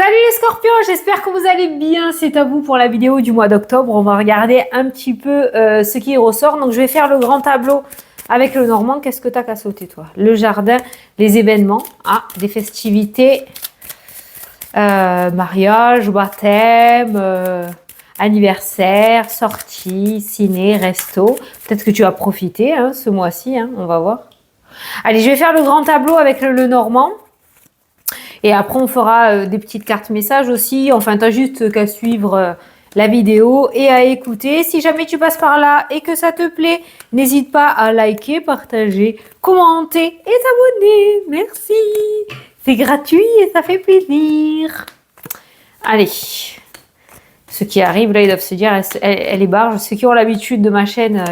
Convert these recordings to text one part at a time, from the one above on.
Salut les scorpions, j'espère que vous allez bien, c'est à vous pour la vidéo du mois d'octobre. On va regarder un petit peu ce qui ressort. Donc je vais faire le grand tableau avec le Normand. Qu'est-ce que t'as qu'à sauter toi? Le jardin, les événements, des festivités, mariage, baptême, anniversaire, sortie, ciné, resto. Peut-être que tu vas profiter ce mois-ci, on va voir. Allez, je vais faire le grand tableau avec le Normand. Et après, on fera des petites cartes messages aussi. Enfin, tu as juste qu'à suivre la vidéo et à écouter. Si jamais tu passes par là et que ça te plaît, n'hésite pas à liker, partager, commenter et t'abonner. Merci. C'est gratuit et ça fait plaisir. Allez. Ceux qui arrivent, là, ils doivent se dire, elle est barge. Ceux qui ont l'habitude de ma chaîne,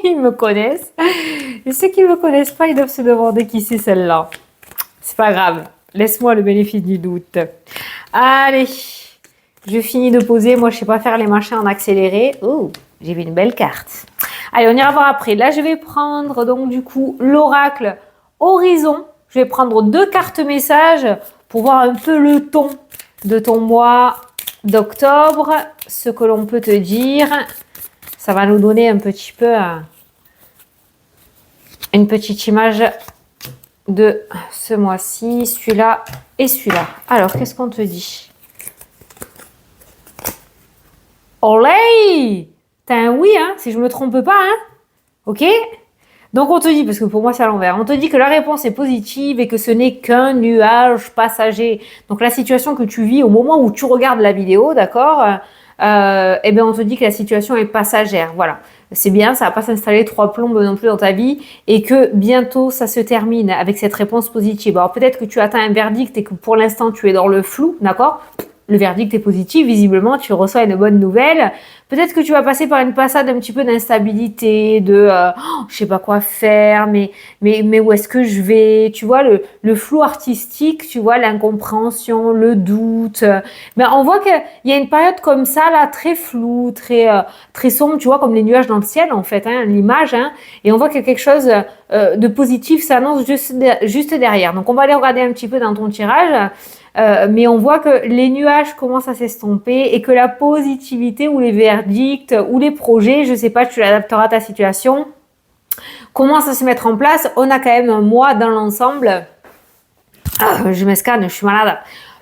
ils me connaissent. Et ceux qui ne me connaissent pas, ils doivent se demander qui c'est celle-là. C'est pas grave. Laisse-moi le bénéfice du doute. Allez, je finis de poser. Moi, je sais pas faire les machins en accéléré. Oh, j'ai vu une belle carte. Allez, on ira voir après. Là, je vais prendre donc du coup l'oracle Horizon. Je vais prendre 2 cartes messages pour voir un peu le ton de ton mois d'octobre. Ce que l'on peut te dire. Ça va nous donner un petit peu une petite image de ce mois-ci, celui-là et celui-là. Alors, qu'est-ce qu'on te dit? Olé! T'as un oui, si je me trompe pas, ok? Donc, on te dit, parce que pour moi, c'est à l'envers, on te dit que la réponse est positive et que ce n'est qu'un nuage passager. Donc, la situation que tu vis au moment où tu regardes la vidéo, d'accord? Eh bien, on te dit que la situation est passagère, voilà. C'est bien, ça va pas s'installer 3 plombes non plus dans ta vie et que bientôt ça se termine avec cette réponse positive. Alors peut-être que tu atteins un verdict et que pour l'instant tu es dans le flou, d'accord? Le verdict est positif, visiblement tu reçois une bonne nouvelle. Peut-être que tu vas passer par une passade un petit peu d'instabilité, de je sais pas quoi faire, mais où est-ce que je vais? Tu vois, le flou artistique, tu vois, l'incompréhension, le doute. Mais on voit qu'il y a une période comme ça, là, très floue, très sombre, tu vois, comme les nuages dans le ciel, en fait, l'image. Et on voit qu'il y a quelque chose de positif s'annonce juste derrière. Donc, on va aller regarder un petit peu dans ton tirage. Mais on voit que les nuages commencent à s'estomper et que la positivité ou les verdicts ou les projets, je sais pas, tu l'adapteras à ta situation, commencent à se mettre en place. On a quand même un mois dans l'ensemble. Je m'escanne, je suis malade.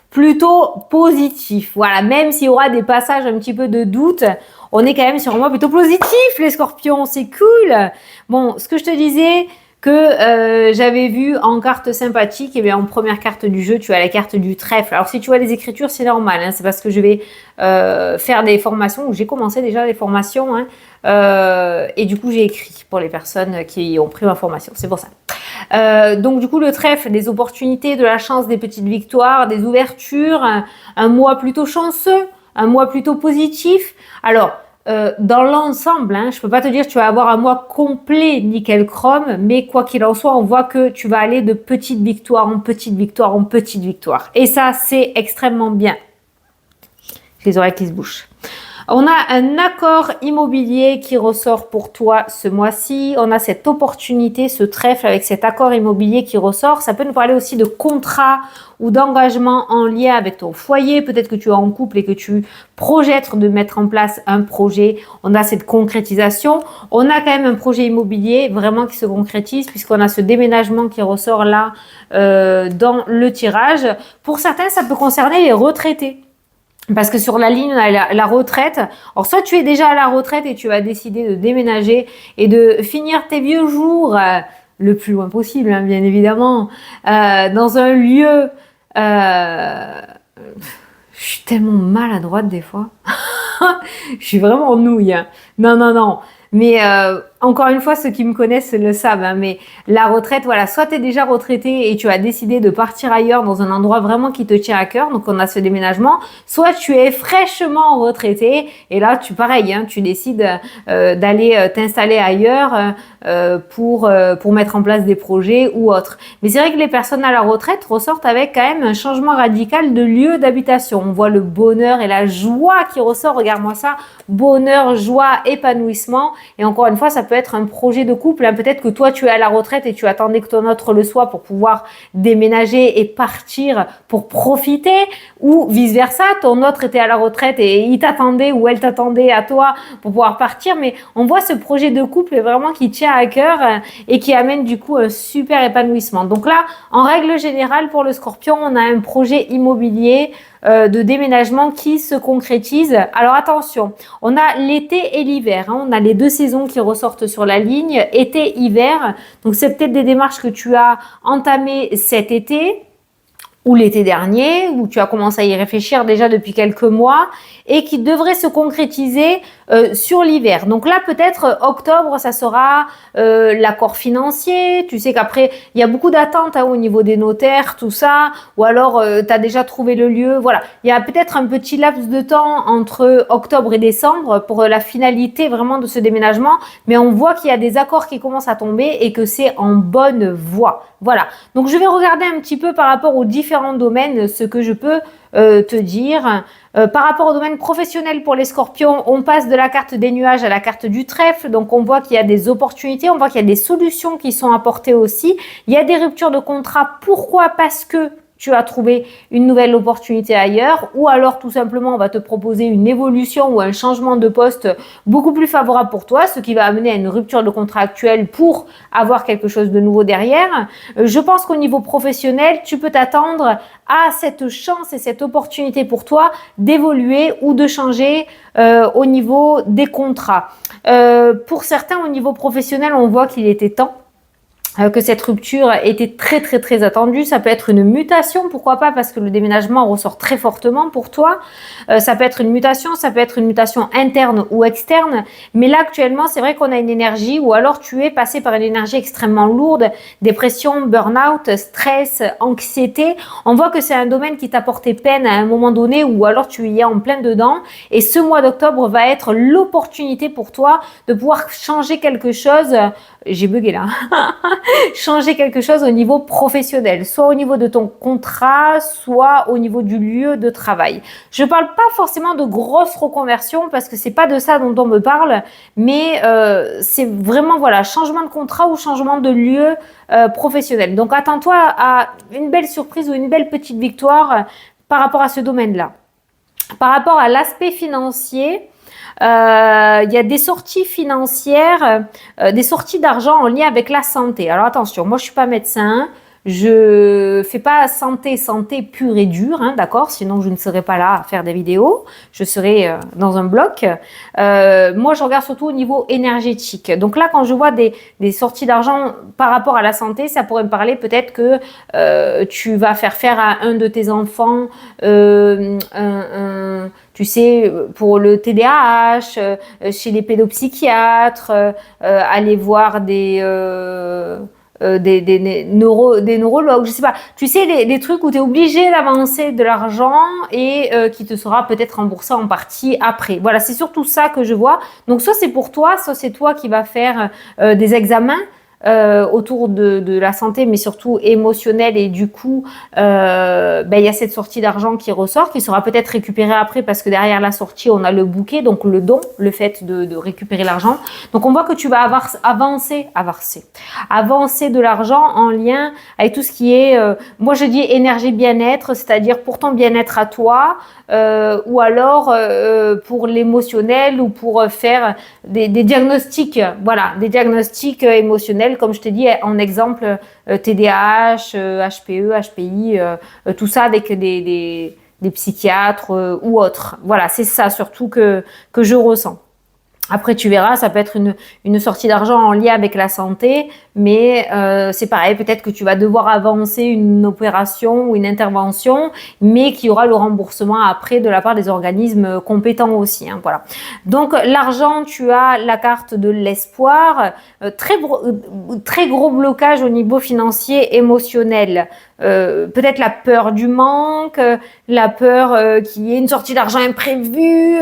Plutôt positif. Voilà, même s'il y aura des passages un petit peu de doute, on est quand même sur un mois plutôt positif, les scorpions. C'est cool. Bon, ce que je te disais, que j'avais vu en carte sympathique, et bien en première carte du jeu, tu as la carte du trèfle. Alors si tu vois les écritures, c'est normal, c'est parce que je vais faire des formations, ou j'ai commencé déjà les formations, et du coup j'ai écrit pour les personnes qui ont pris ma formation, c'est pour ça. Donc du coup le trèfle, des opportunités, de la chance, des petites victoires, des ouvertures, un mois plutôt chanceux, un mois plutôt positif. Alors, dans l'ensemble, je peux pas te dire que tu vas avoir un mois complet nickel chrome, mais quoi qu'il en soit, on voit que tu vas aller de petite victoire en petite victoire en petite victoire. Et ça, c'est extrêmement bien. J'ai les oreilles qui se bouchent. On a un accord immobilier qui ressort pour toi ce mois-ci. On a cette opportunité, ce trèfle avec cet accord immobilier qui ressort. Ça peut nous parler aussi de contrat ou d'engagement en lien avec ton foyer. Peut-être que tu es en couple et que tu projettes de mettre en place un projet. On a cette concrétisation. On a quand même un projet immobilier vraiment qui se concrétise puisqu'on a ce déménagement qui ressort là dans le tirage. Pour certains, ça peut concerner les retraités. Parce que sur la ligne, on a la retraite. Alors, soit tu es déjà à la retraite et tu vas décider de déménager et de finir tes vieux jours le plus loin possible, bien évidemment, dans un lieu... je suis tellement maladroite des fois. Je suis vraiment nouille. Non. Mais encore une fois, ceux qui me connaissent le savent. Mais la retraite, voilà, soit tu es déjà retraité et tu as décidé de partir ailleurs dans un endroit vraiment qui te tient à cœur. Donc, on a ce déménagement. Soit tu es fraîchement retraité et là, pareil, tu décides d'aller t'installer ailleurs pour mettre en place des projets ou autres. Mais c'est vrai que les personnes à la retraite ressortent avec quand même un changement radical de lieu d'habitation. On voit le bonheur et la joie qui ressort. Regarde-moi ça. Bonheur, joie, épanouissement. Et encore une fois, ça peut peut être un projet de couple. Hein. Peut-être que toi, tu es à la retraite et tu attendais que ton autre le soit pour pouvoir déménager et partir pour profiter, ou vice versa, ton autre était à la retraite et il t'attendait ou elle t'attendait à toi pour pouvoir partir. Mais on voit ce projet de couple vraiment qui tient à cœur et qui amène du coup un super épanouissement. Donc là, en règle générale, pour le Scorpion, on a un projet immobilier de déménagement qui se concrétise. Alors attention, on a l'été et l'hiver, hein. On a les deux saisons qui ressortent sur la ligne, été-hiver. Donc c'est peut-être des démarches que tu as entamées cet été ou l'été dernier, où tu as commencé à y réfléchir déjà depuis quelques mois et qui devrait se concrétiser sur l'hiver. Donc là, peut-être octobre, ça sera l'accord financier. Tu sais qu'après, il y a beaucoup d'attentes au niveau des notaires, tout ça. Ou alors, tu as déjà trouvé le lieu. Voilà, il y a peut-être un petit laps de temps entre octobre et décembre pour la finalité vraiment de ce déménagement. Mais on voit qu'il y a des accords qui commencent à tomber et que c'est en bonne voie. Voilà, donc je vais regarder un petit peu par rapport aux différents domaines ce que je peux te dire. Par rapport au domaine professionnel pour les Scorpions, on passe de la carte des nuages à la carte du trèfle. Donc on voit qu'il y a des opportunités, on voit qu'il y a des solutions qui sont apportées aussi. Il y a des ruptures de contrat. Pourquoi? Parce que tu as trouvé une nouvelle opportunité ailleurs, ou alors tout simplement on va te proposer une évolution ou un changement de poste beaucoup plus favorable pour toi, ce qui va amener à une rupture de contrat actuel pour avoir quelque chose de nouveau derrière. Je pense qu'au niveau professionnel, tu peux t'attendre à cette chance et cette opportunité pour toi d'évoluer ou de changer au niveau des contrats. Pour certains, au niveau professionnel, on voit qu'il était temps que cette rupture était très attendue. Ça peut être une mutation, pourquoi pas, parce que le déménagement ressort très fortement pour toi. Ça peut être une mutation, ça peut être une mutation interne ou externe. Mais là, actuellement, c'est vrai qu'on a une énergie, ou alors tu es passé par une énergie extrêmement lourde, dépression, burn-out, stress, anxiété. On voit que c'est un domaine qui t'a porté peine à un moment donné, ou alors tu y es en plein dedans. Et ce mois d'octobre va être l'opportunité pour toi de pouvoir changer quelque chose. J'ai bugué là. Changer quelque chose au niveau professionnel, soit au niveau de ton contrat, soit au niveau du lieu de travail. Je parle pas forcément de grosses reconversions parce que c'est pas de ça dont on me parle, mais c'est vraiment voilà, changement de contrat ou changement de lieu professionnel. Donc attends-toi à une belle surprise ou une belle petite victoire par rapport à ce domaine-là. Par rapport à l'aspect financier, il y a des sorties financières, des sorties d'argent en lien avec la santé. Alors attention, moi je suis pas médecin, je fais pas santé pure et dure, hein, d'accord? Sinon je ne serais pas là à faire des vidéos, je serais dans un bloc. Moi je regarde surtout au niveau énergétique. Donc là quand je vois des sorties d'argent par rapport à la santé, ça pourrait me parler peut-être que tu vas faire à un de tes enfants tu sais, pour le TDAH, chez les pédopsychiatres, aller voir des neurologues, je sais pas. Tu sais, des trucs où tu es obligé d'avancer de l'argent et qui te sera peut-être remboursé en partie après. Voilà, c'est surtout ça que je vois. Donc, soit c'est pour toi, soit c'est toi qui vas faire des examens. Autour de la santé, mais surtout émotionnelle, et du coup, il y a cette sortie d'argent qui ressort, qui sera peut-être récupérée après, parce que derrière la sortie, on a le bouquet, donc le don, le fait de récupérer l'argent. Donc on voit que tu vas avancer de l'argent en lien avec tout ce qui est, moi je dis énergie bien-être, c'est-à-dire pour ton bien-être à toi, ou alors pour l'émotionnel, ou pour faire des diagnostics, voilà, des diagnostics émotionnels, comme je t'ai dit en exemple, TDAH, HPE, HPI, tout ça avec des psychiatres ou autres. Voilà, c'est ça surtout que je ressens. Après, tu verras, ça peut être une sortie d'argent en lien avec la santé, mais c'est pareil, peut-être que tu vas devoir avancer une opération ou une intervention, mais qu'il y aura le remboursement après de la part des organismes compétents aussi. Hein, voilà. Donc, l'argent, tu as la carte de l'espoir, très gros blocage au niveau financier, émotionnel. Peut-être la peur du manque, la peur qu'il y ait une sortie d'argent imprévue,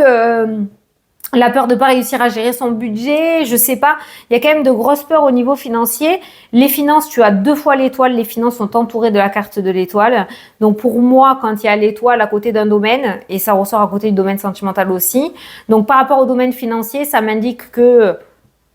la peur de pas réussir à gérer son budget, je sais pas. Il y a quand même de grosses peurs au niveau financier. Les finances, tu as 2 fois l'étoile. Les finances sont entourées de la carte de l'étoile. Donc pour moi, quand il y a l'étoile à côté d'un domaine, et ça ressort à côté du domaine sentimental aussi. Donc par rapport au domaine financier, ça m'indique que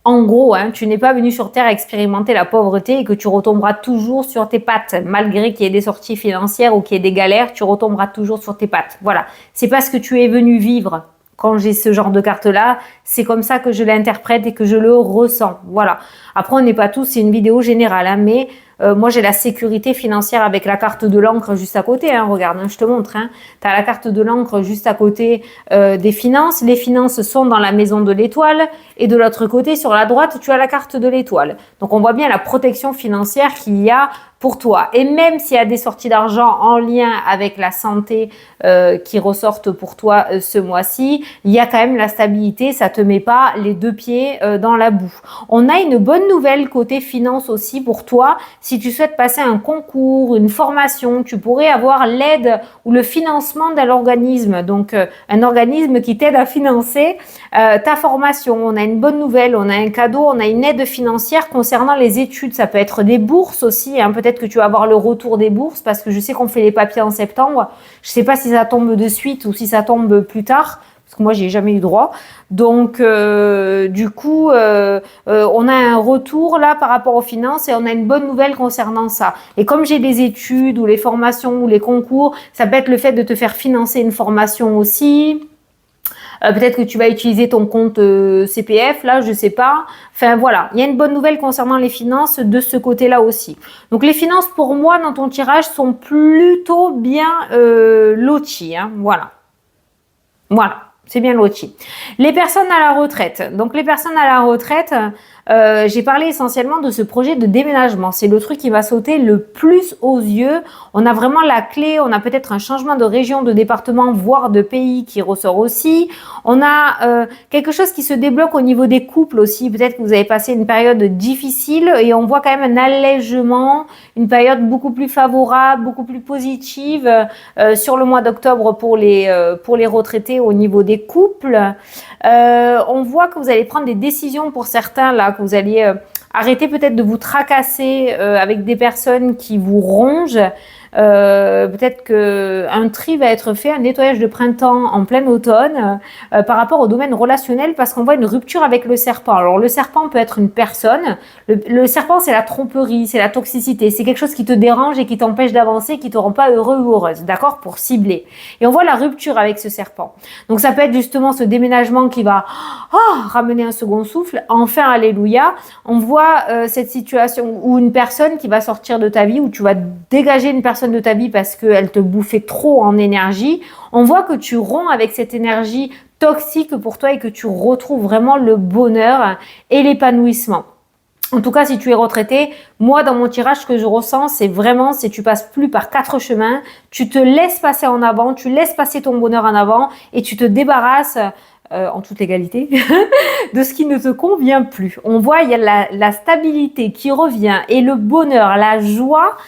En gros, hein, tu n'es pas venu sur Terre expérimenter la pauvreté et que tu retomberas toujours sur tes pattes. Malgré qu'il y ait des sorties financières ou qu'il y ait des galères, tu retomberas toujours sur tes pattes. Voilà. C'est pas ce que tu es venu vivre. Quand j'ai ce genre de carte-là, c'est comme ça que je l'interprète et que je le ressens. Voilà. Après, on n'est pas tous, c'est une vidéo générale, hein, mais moi, j'ai la sécurité financière avec la carte de l'encre juste à côté. Hein, regarde, hein, je te montre. Hein. Tu as la carte de l'encre juste à côté des finances. Les finances sont dans la maison de l'étoile. Et de l'autre côté, sur la droite, tu as la carte de l'étoile. Donc, on voit bien la protection financière qu'il y a pour toi. Et même s'il y a des sorties d'argent en lien avec la santé qui ressortent pour toi ce mois-ci, il y a quand même la stabilité. Ça te met pas les deux pieds dans la boue. On a une bonne nouvelle côté finance aussi pour toi. Si tu souhaites passer un concours, une formation, tu pourrais avoir l'aide ou le financement d'un organisme. Donc, un organisme qui t'aide à financer ta formation. On a une bonne nouvelle, on a un cadeau, on a une aide financière concernant les études. Ça peut être des bourses aussi. Hein. Peut-être que tu vas avoir le retour des bourses parce que je sais qu'on fait les papiers en septembre. Je sais pas si ça tombe de suite ou si ça tombe plus tard. Parce que moi, j'ai jamais eu droit. Donc, du coup, on a un retour là par rapport aux finances et on a une bonne nouvelle concernant ça. Et comme j'ai des études ou les formations ou les concours, ça peut être le fait de te faire financer une formation aussi. Peut-être que tu vas utiliser ton compte CPF, là, je sais pas. Enfin, voilà. Il y a une bonne nouvelle concernant les finances de ce côté-là aussi. Donc, les finances, pour moi, dans ton tirage, sont plutôt bien loties. Hein, voilà. Voilà. C'est bien loti. Les personnes à la retraite. Donc, les personnes à la retraite, j'ai parlé essentiellement de ce projet de déménagement. C'est le truc qui va sauter le plus aux yeux. On a vraiment la clé. On a peut-être un changement de région, de département, voire de pays qui ressort aussi. On a quelque chose qui se débloque au niveau des couples aussi. Peut-être que vous avez passé une période difficile et on voit quand même un allègement, une période beaucoup plus favorable, beaucoup plus positive sur le mois d'octobre pour les retraités au niveau des couples. On voit que vous allez prendre des décisions pour certains là, que vous alliez arrêter peut-être de vous tracasser avec des personnes qui vous rongent. Peut-être qu'un tri va être fait, un nettoyage de printemps en plein automne par rapport au domaine relationnel parce qu'on voit une rupture avec le serpent. Alors le serpent peut être une personne, le serpent c'est la tromperie, c'est la toxicité, c'est quelque chose qui te dérange et qui t'empêche d'avancer, qui te rend pas heureux ou heureuse, d'accord, pour cibler. Et on voit la rupture avec ce serpent. Donc ça peut être justement ce déménagement qui va ramener un second souffle, enfin alléluia. On voit cette situation où une personne qui va sortir de ta vie, où tu vas dégager une personne de ta vie parce qu'elle te bouffait trop en énergie. On voit que tu romps avec cette énergie toxique pour toi et que tu retrouves vraiment le bonheur et l'épanouissement. En tout cas, si tu es retraité, moi, dans mon tirage, ce que je ressens, c'est vraiment, c'est tu passes plus par 4 chemins, tu te laisses passer en avant, tu laisses passer ton bonheur en avant et tu te débarrasses en toute égalité, de ce qui ne te convient plus. On voit, il y a la stabilité qui revient et le bonheur, la joie,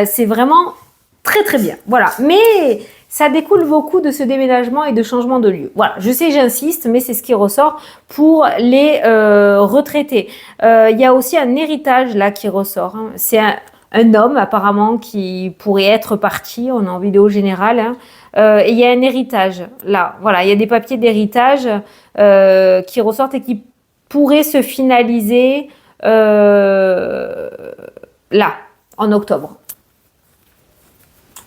c'est vraiment très très bien. Voilà, mais ça découle beaucoup de ce déménagement et de changement de lieu. Voilà, je sais, j'insiste, mais c'est ce qui ressort pour les retraités. Il y a aussi un héritage là qui ressort. Hein. C'est un homme apparemment qui pourrait être parti, on est en vidéo générale, hein. Et il y a un héritage là, voilà, il y a des papiers d'héritage qui ressortent et qui pourraient se finaliser là, en octobre.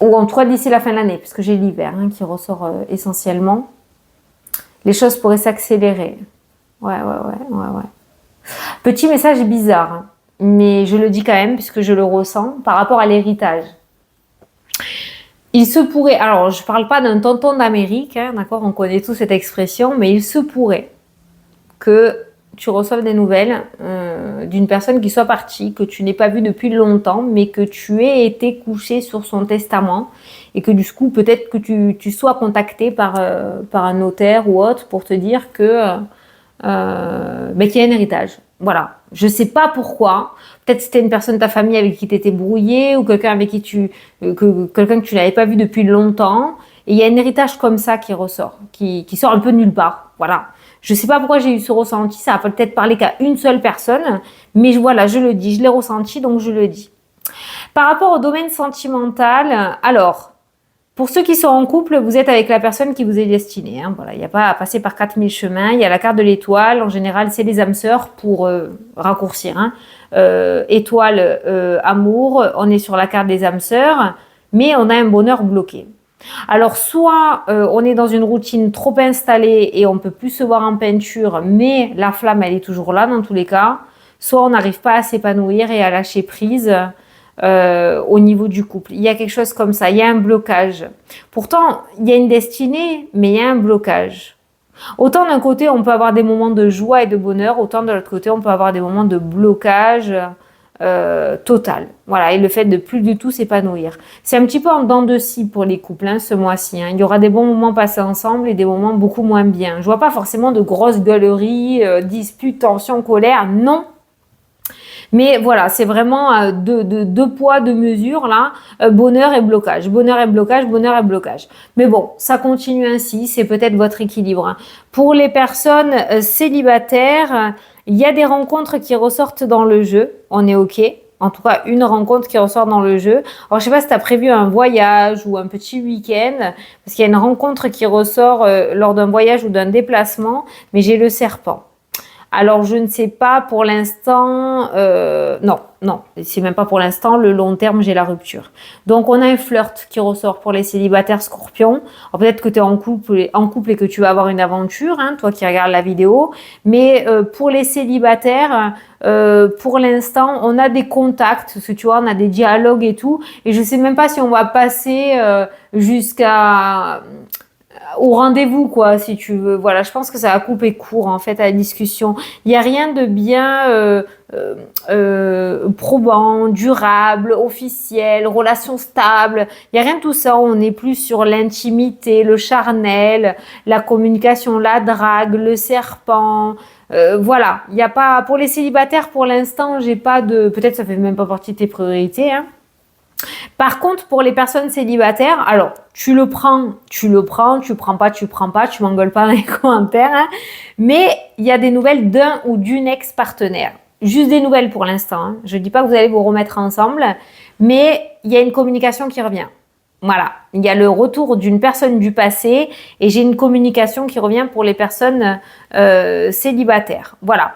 Ou en tout cas d'ici la fin de l'année, puisque j'ai l'hiver hein, qui ressort essentiellement. Les choses pourraient s'accélérer. Ouais. Petit message bizarre, hein, mais je le dis quand même puisque je le ressens par rapport à l'héritage. Il se pourrait, alors je parle pas d'un tonton d'Amérique, hein, d'accord, on connaît tous cette expression, mais il se pourrait que tu reçoives des nouvelles d'une personne qui soit partie, que tu n'aies pas vue depuis longtemps, mais que tu aies été couché sur son testament et que du coup peut-être que tu sois contacté par un notaire ou autre pour te dire que qu'il y a un héritage. Voilà, je sais pas pourquoi. Peut-être c'était une personne de ta famille avec qui tu étais brouillé ou quelqu'un avec qui quelqu'un que tu n'avais pas vu depuis longtemps. Et il y a un héritage comme ça qui ressort, qui sort un peu de nulle part. Voilà. Je sais pas pourquoi j'ai eu ce ressenti. Ça va peut-être parler qu'à une seule personne, mais voilà, je le dis, je l'ai ressenti, donc je le dis. Par rapport au domaine sentimental, alors Pour ceux qui sont en couple, vous êtes avec la personne qui vous est destinée. Hein. Voilà, il n'y a pas à passer par 4000 chemins. Il y a la carte de l'étoile. En général, c'est les âmes sœurs pour raccourcir. Hein. Étoile, amour. On est sur la carte des âmes sœurs, mais on a un bonheur bloqué. Alors, soit on est dans une routine trop installée et on peut plus se voir en peinture, mais la flamme, elle est toujours là dans tous les cas. Soit on n'arrive pas à s'épanouir et à lâcher prise au niveau du couple. Il y a quelque chose comme ça, il y a un blocage. Pourtant, il y a une destinée, mais il y a un blocage. Autant d'un côté, on peut avoir des moments de joie et de bonheur, autant de l'autre côté, on peut avoir des moments de blocage total. Voilà, et le fait de plus du tout s'épanouir. C'est un petit peu en dents de scie pour les couples hein, ce mois-ci. Hein. Il y aura des bons moments passés ensemble et des moments beaucoup moins bien. Je vois pas forcément de grosses gueuleries, disputes, tensions, colère. Non. Mais voilà, c'est vraiment deux poids, deux mesures là, bonheur et blocage, bonheur et blocage, bonheur et blocage. Mais bon, ça continue ainsi, c'est peut-être votre équilibre. Hein. Pour les personnes célibataires, il y a des rencontres qui ressortent dans le jeu, on est OK. En tout cas, une rencontre qui ressort dans le jeu. Alors, je sais pas si tu as prévu un voyage ou un petit week-end, parce qu'il y a une rencontre qui ressort lors d'un voyage ou d'un déplacement, mais j'ai le serpent. Alors, je ne sais pas pour l'instant, non, c'est même pas pour l'instant, le long terme, j'ai la rupture. Donc, on a un flirt qui ressort pour les célibataires scorpions. Alors, peut-être que tu es en couple et que tu vas avoir une aventure, hein, toi qui regardes la vidéo. Mais pour les célibataires, pour l'instant, on a des contacts, parce que tu vois, on a des dialogues et tout. Et je sais même pas si on va passer jusqu'à au rendez-vous quoi si tu veux. Voilà, je pense que ça va couper court en fait à la discussion. Il y a rien de bien probant, durable, officiel, relation stable. Il y a rien de tout ça. On est plus sur l'intimité, le charnel, la communication, la drague, le serpent. Voilà, il y a pas pour les célibataires pour l'instant, j'ai pas de peut-être ça fait même pas partie de tes priorités hein. Par contre, pour les personnes célibataires, alors, tu prends pas, tu m'engueules pas dans les commentaires, hein, mais il y a des nouvelles d'un ou d'une ex-partenaire. Juste des nouvelles pour l'instant. Hein. Je ne dis pas que vous allez vous remettre ensemble, mais il y a une communication qui revient. Voilà, il y a le retour d'une personne du passé et j'ai une communication qui revient pour les personnes célibataires. Voilà.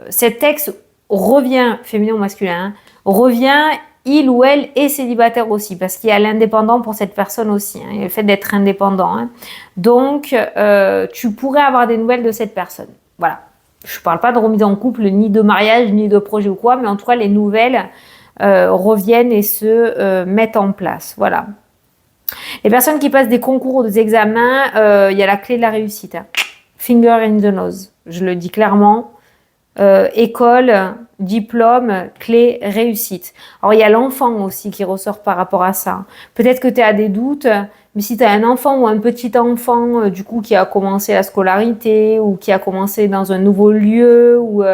Cet ex revient, féminin ou masculin, hein, revient, il ou elle est célibataire aussi, parce qu'il y a l'indépendant pour cette personne aussi, hein, le fait d'être indépendant. Hein. Donc, tu pourrais avoir des nouvelles de cette personne. Voilà. Je ne parle pas de remise en couple, ni de mariage, ni de projet ou quoi, mais en tout cas, les nouvelles reviennent et se mettent en place. Voilà. Les personnes qui passent des concours ou des examens, il y a la clé de la réussite. Hein. Finger in the nose. Je le dis clairement. École, diplôme, clé, réussite. Alors, il y a l'enfant aussi qui ressort par rapport à ça. Peut-être que tu as des doutes, mais si tu as un enfant ou un petit enfant, du coup, qui a commencé la scolarité ou qui a commencé dans un nouveau lieu ou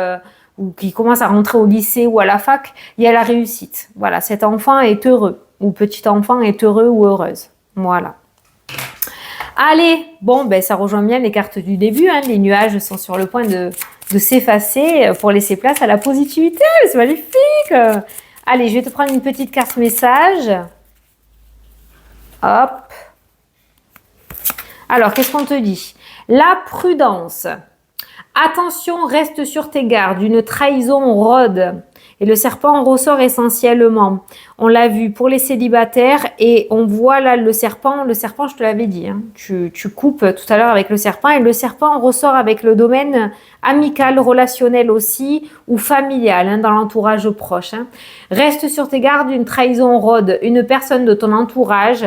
qui commence à rentrer au lycée ou à la fac, il y a la réussite. Voilà, cet enfant est heureux ou petit enfant est heureux ou heureuse. Voilà. Allez, bon, ben ça rejoint bien les cartes du début. Hein. Les nuages sont sur le point de s'effacer pour laisser place à la positivité. C'est magnifique. Allez, je vais te prendre une petite carte message. Hop. Alors, qu'est-ce qu'on te dit? La prudence. Attention, reste sur tes gardes. Une trahison rôde. Et le serpent ressort essentiellement. On l'a vu pour les célibataires et on voit là le serpent, je te l'avais dit, hein, tu coupes tout à l'heure avec le serpent et le serpent ressort avec le domaine amical, relationnel aussi ou familial hein, dans l'entourage proche. Hein. Reste sur tes gardes, une trahison rôde, une personne de ton entourage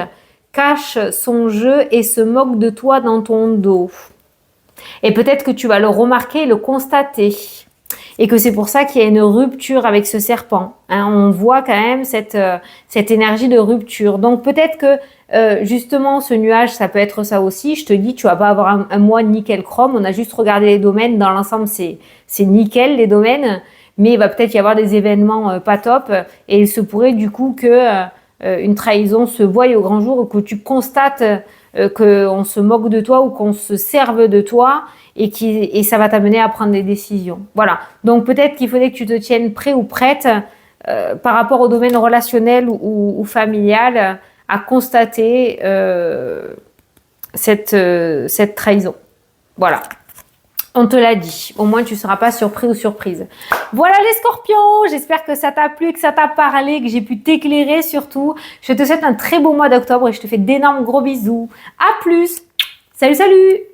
cache son jeu et se moque de toi dans ton dos. Et peut-être que tu vas le remarquer et le constater. Et que c'est pour ça qu'il y a une rupture avec ce serpent. Hein. On voit quand même cette énergie de rupture. Donc peut-être que justement ce nuage, ça peut être ça aussi. Je te dis, tu vas pas avoir un mois nickel chrome. On a juste regardé les domaines. Dans l'ensemble, c'est nickel les domaines. Mais il va peut-être y avoir des événements pas top. Et il se pourrait du coup que une trahison se voie au grand jour ou que tu constates qu'on se moque de toi ou qu'on se serve de toi et ça va t'amener à prendre des décisions. Voilà. Donc peut-être qu'il faudrait que tu te tiennes prêt ou prête par rapport au domaine relationnel ou familial à constater cette trahison. Voilà. On te l'a dit. Au moins, tu ne seras pas surpris ou surprise. Voilà les scorpions. J'espère que ça t'a plu, que ça t'a parlé, que j'ai pu t'éclairer surtout. Je te souhaite un très beau mois d'octobre et je te fais d'énormes gros bisous. À plus. Salut, salut.